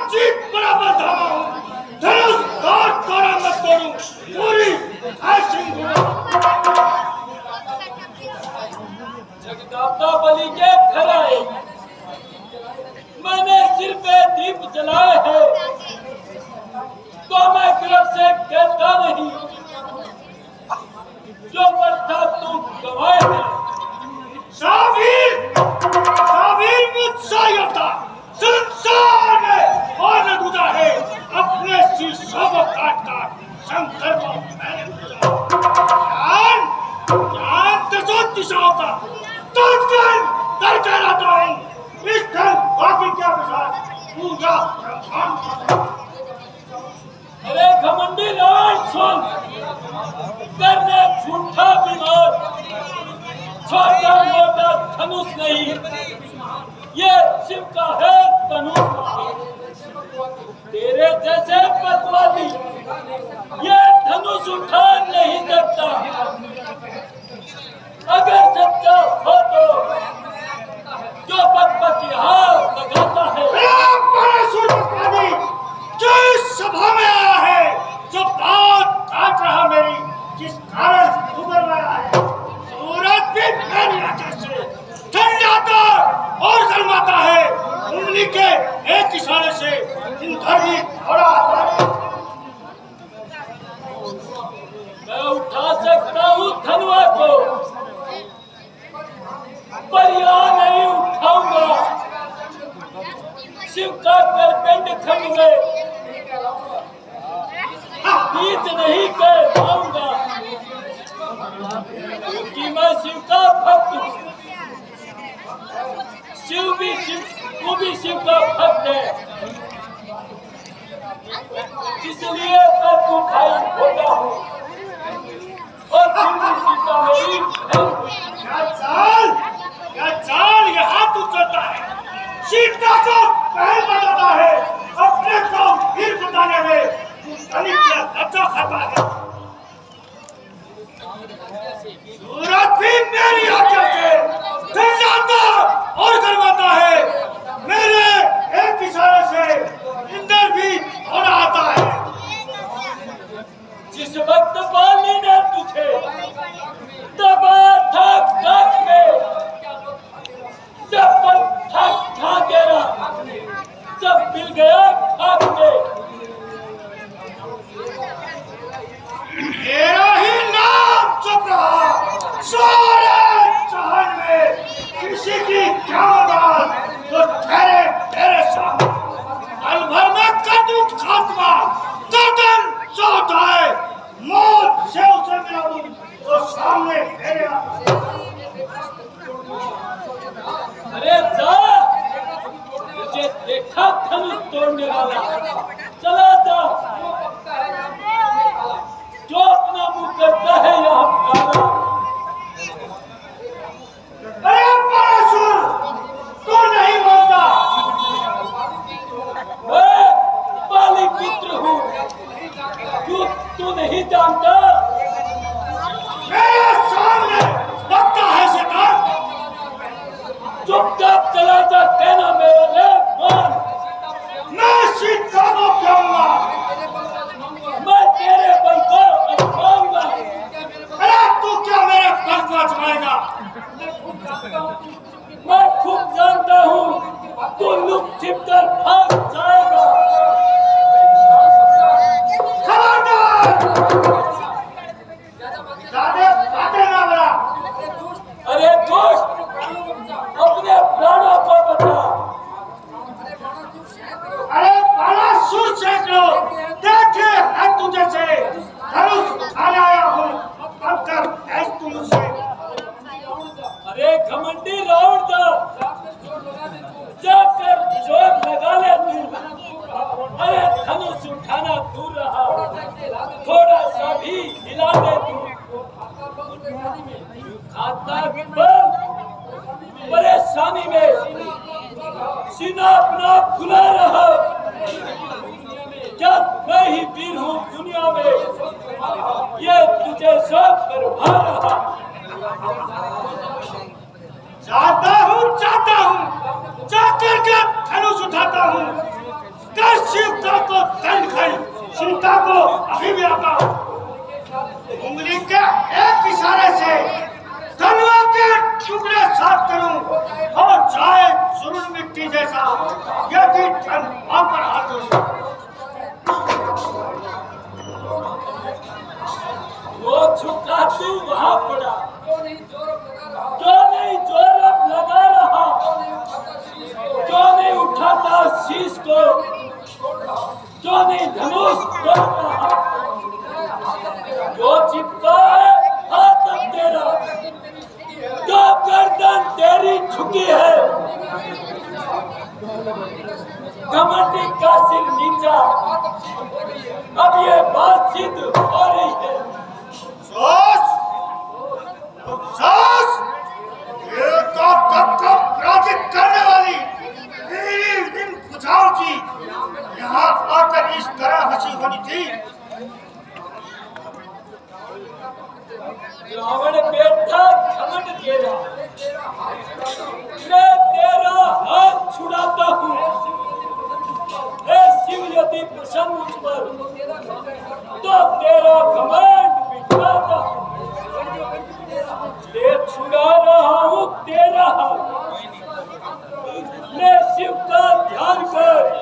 जीत बराबर धामा हूँ, धनुष तोड़ा मत तोड़ूं, पूरी ऐसी जगदाता बलि के घर आए, मैंने सिर पे दीप जलाए हैं, तो मैं गर्व से कहता नहीं, जो वर्षा तू गवाए है। सावीर मुझसे योद्धा संसार में और न दूजा है, अपने शीशों को काट शंकर को मैंने पूजा। ज्ञान दसों दिशाओं का करके रहता हूँ, इस धन बाकी क्या विचार पूरा ब्रह्मांड। अरे घमंडी रावण सुन, करने झूठा बीमार, छोटा मोटा धनुष नहीं, ये शिव का है धनुष। तेरे जैसे पतवादी ये धनुष उठा नहीं सकता। अगर सच्चा हो तो जो बकबकी हाथ लगाता है। जिस सभा में आया है, जो बात काट रहा मेरी, जिस कारण उबर रहा है, सूरज भी मेरी आंखें से ठंड जाता और शर्माता है। उंगली के एक इशारे से इंद्र भी थोड़ा आता है। मैं उठा सकता हूँ धनुआ को, पर यहाँ नहीं उठाऊंगा। शिव का करपिंड खंड में बीच नहीं कर पाऊंगा, क्योंकि मैं शिव का भक्त हूँ। तू भी शिव का भक्त है, इसलिए मैं तू भाई होता हूँ और तू भी शिव का मेरी बहन। क्या चाल ये हाथ उचलता है, सीता को पहल बताता है, अपने को फिर बताने में लज्जा खाता है। सूरज भी मेरी आंखों से ठंड जाता और गर्माता है, मेरे एक इशारे से इंद्र भी थोड़ा आता है। जिस वक्त बाली ने तुझे दबा थक में, जब पर थक गिरा, जब मिल गया थक में, मेरा ही नाम चुप रहा सारे जहान में, किसी की क्या बात तो ठहरे मेरे सामने। पल भर में कर दूं खात्मा, गर्दन जो उठाए, मौत से उसे मिला दूं तो सामने मेरे आ। अरे जा, मुझे देखा धनुष तोड़ने वाला, चला जा। जो अपना मुंह करता है यहाँ काला। अरे परशुर, तू नहीं बोलता। मैं बाली पुत्र हूँ, तू नहीं जानता। मेरे सामने लगता है शैतान। चुपचाप चला जा, कहना मेरा ले मान। मैं सीता को कहूँगा, मैं तेरे बल को आजमाऊंगा। अरे तू क्या मेरे बल को आजमाएगा? मैं खूब जानता हूँ, तू लुक छिप कर भाग जाएगा। खबरदार! ज़्यादा बातें ना बना। अरे दोस्त, अपने प्राणों को बचा। अरे बाला सुर सेक लो, देखे है तुझे से धनुष उठाने आया हूँ, अब कर ऐस तू मुझसे। अरे घमंडी रावण दा, जाकर जोर लगा ले तू। अरे धनुष उठाना दूर रहा, थोड़ा सा भी हिला दे तू। खाता बंद, परेशानी में सीना अपना खुला रहा। क्या मैं ही वीर हूँ दुनिया में, ये तुझे सब करवा रहा। चाहता हूँ, जाकर के धनुष उठाता हूँ, कर को दंड खंड सीता को अभी भी आता हूँ। उंगली के एक इशारे से तलवार के टुकड़े साफ करूं और जाए चूर्ण मिट्टी जैसा यदि धन वहां पर हाथ दूं। वो झुका तू वहां पड़ा, क्यों नहीं जोरब लगा रहा, क्यों नहीं उठाता शीश को, क्यों नहीं धनुष तोड़ रहा। जो चिपका है हाथ अब तेरा, जो गर्दन तेरी झुकी है, घमंडी का सिर नीचा, अब ये बात सिद्ध हो रही है। सास, ये तो तब पराजित करने वाली इन बुझाओ की यहाँ आकर इस तरह हंसी होनी थी। रावण बेटा घमंड तेरा, मैं तेरा हाथ छुड़ाता हूँ। हे शिव यदि प्रसन्न मुझ पर, तो तेरा घमंड मिटाता हूँ। ले छुड़ा रहा हूँ तेरा हाथ, मैं शिव का ध्यान कर